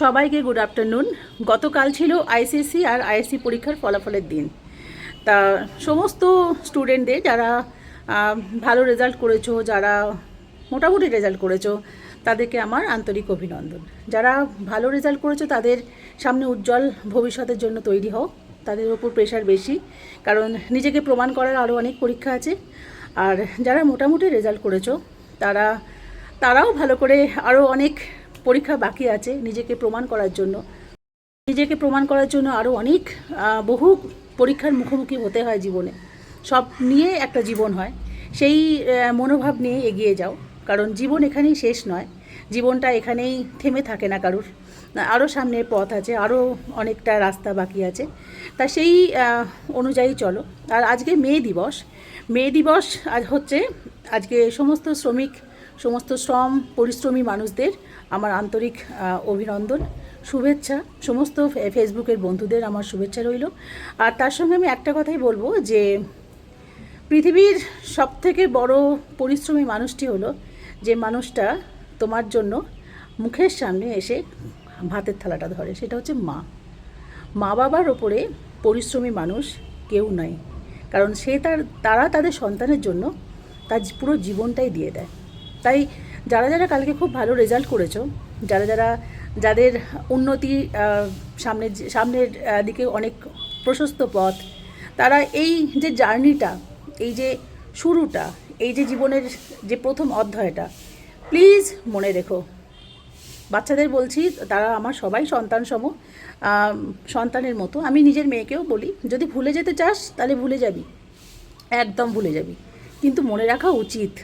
সবাইকে good afternoon. গতকাল ছিল আইসিএসসি আর আইএসসি পরীক্ষার ফলাফলের দিন। তা সমস্ত স্টুডেন্টদের যারা ভালো রেজাল্ট করেছো, যারা মোটামুটি রেজাল্ট করেছো, তাদেরকে আমার আন্তরিক অভিনন্দন। যারা ভালো রেজাল্ট করেছো তাদের সামনে উজ্জ্বল ভবিষ্যতের জন্য তৈরি হও। তাদের ওপর প্রেশার বেশি, কারণ নিজেকে প্রমাণ করার আরও অনেক পরীক্ষা আছে। আর যারা মোটামুটি রেজাল্ট করেছো তারাও ভালো করে, আরও অনেক পরীক্ষা বাকি আছে নিজেকে প্রমাণ করার জন্য আরও অনেক বহু পরীক্ষার মুখোমুখি হতে হয় জীবনে। সব নিয়ে একটা জীবন হয়, সেই মনোভাব নিয়ে এগিয়ে যাও, কারণ জীবন এখানেই শেষ নয়। জীবনটা এখানেই থেমে থাকে না কারুর, আরও সামনের পথ আছে, আরও অনেকটা রাস্তা বাকি আছে। তা সেই অনুযায়ী চলো। আর আজকে মে দিবস আজ হচ্ছে। আজকে সমস্ত পরিশ্রমী মানুষদের আমার আন্তরিক অভিনন্দন, শুভেচ্ছা। সমস্ত ফেসবুকের বন্ধুদের আমার শুভেচ্ছা রইল। আর তার সঙ্গে আমি একটা কথাই বলবো যে পৃথিবীর সবথেকে বড় পরিশ্রমী মানুষটি হলো যে মানুষটা তোমার জন্য মুখের সামনে এসে ভাতের থালাটা ধরে, সেটা হচ্ছে মা বাবার ওপরে পরিশ্রমী মানুষ কেউ নাই, কারণ তারা তাদের সন্তানের জন্য তার পুরো জীবনটাই দিয়ে দেয়। তাই যারা কালকে খুব ভালো রেজাল্ট করেছো, যাদের উন্নতি সামনের দিকে অনেক প্রশস্ত পথ, তারা এই যে জার্নিটা, এই যে শুরুটা, এই যে জীবনের যে প্রথম অধ্যায়টা, প্লিজ মনে রেখো। বাচ্চাদের বলছি, তারা আমার সবাই সন্তানের মতো। আমি নিজের মেয়েকেও বলি, যদি ভুলে যেতে চাস তাহলে ভুলে যাবি, একদম ভুলে যাবি, কিন্তু মনে রাখা উচিত।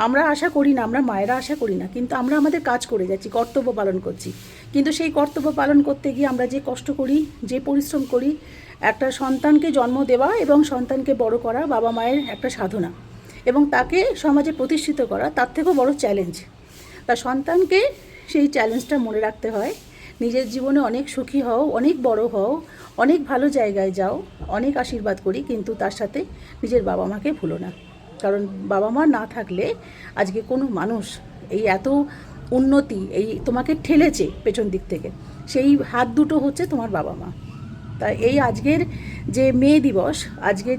আমরা আশা করি না, আমরা মায়েরা আশা করি না, কিন্তু আমরা আমাদের কাজ করে যাচ্ছি, কর্তব্য পালন করছি। কিন্তু সেই কর্তব্য পালন করতে গিয়ে আমরা যে কষ্ট করি, যে পরিশ্রম করি, একটা সন্তানকে জন্ম দেওয়া এবং সন্তানকে বড় করা বাবা মায়ের একটা সাধনা, এবং তাকে সমাজে প্রতিষ্ঠিত করা তার থেকেও বড় চ্যালেঞ্জ। তা সন্তানকে সেই চ্যালেঞ্জটা মনে রাখতে হয়। নিজের জীবনে অনেক সুখী হও, অনেক বড় হও, অনেক ভালো জায়গায় যাও, অনেক আশীর্বাদ করি, কিন্তু তার সাথে নিজের বাবা মাকে ভুলো না। কারণ বাবা মা না থাকলে আজকে কোনো মানুষ এই এত উন্নতি, এই তোমাকে ঠেলেছে পেছন দিক থেকে, সেই হাত দুটো হচ্ছে তোমার বাবা মা। তাই এই আজকের যে মে দিবস, আজকের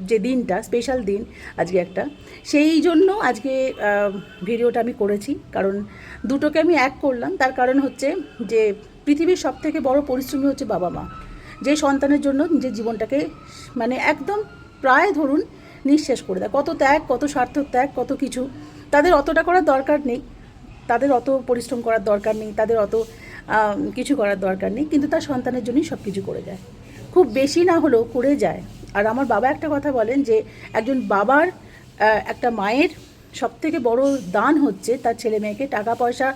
যে দিনটা স্পেশাল দিন আজকে একটা, সেই জন্য আজকে ভিডিওটা আমি করেছি। কারণ দুটোকে আমি এক করলাম, তার কারণ হচ্ছে যে পৃথিবীর সবথেকে বড় পরিশ্রমী হচ্ছে বাবা মা, যে সন্তানের জন্য নিজের জীবনটাকে মানে একদম প্রায় ধরুন নিঃশেষ করে দেয়। কত ত্যাগ, কত স্বার্থ ত্যাগ, কত কিছু। তাদের অতটা করার দরকার নেই, তাদের অত পরিশ্রম করার দরকার নেই, তাদের অত কিছু করার দরকার নেই, কিন্তু তার সন্তানের জন্যই সব কিছু করে যায়, খুব বেশি না হলেও করে যায়। আর আমার বাবা একটা কথা বলেন যে একজন বাবার, একটা মায়ের সবথেকে বড় দান হচ্ছে তার ছেলে মেয়েকে টাকা পয়সা,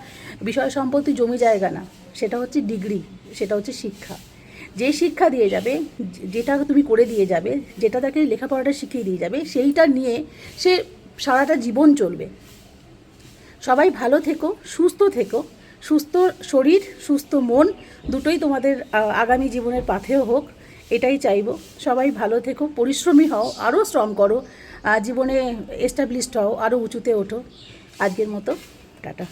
বিষয় সম্পত্তি, জমি জায়গা না, সেটা হচ্ছে ডিগ্রি, সেটা হচ্ছে শিক্ষা। যে শিক্ষা দিয়ে যাবে, যেটা তুমি করে দিয়ে যাবে, যেটা তাকে লেখাপড়াটা শিখিয়ে দিয়ে যাবে, সেইটা নিয়ে সে সারাটা জীবন চলবে। সবাই ভালো থেকো, সুস্থ শরীর, সুস্থ মন, দুটোই তোমাদের আগামী জীবনের পাথেয় হোক, এটাই চাইবো। সবাই ভালো থেকো, পরিশ্রমী হও, আরও শ্রম করো, জীবনে এস্টাবলিশড হও, আরও উঁচুতে ওঠো। আজকের মতো টাটা।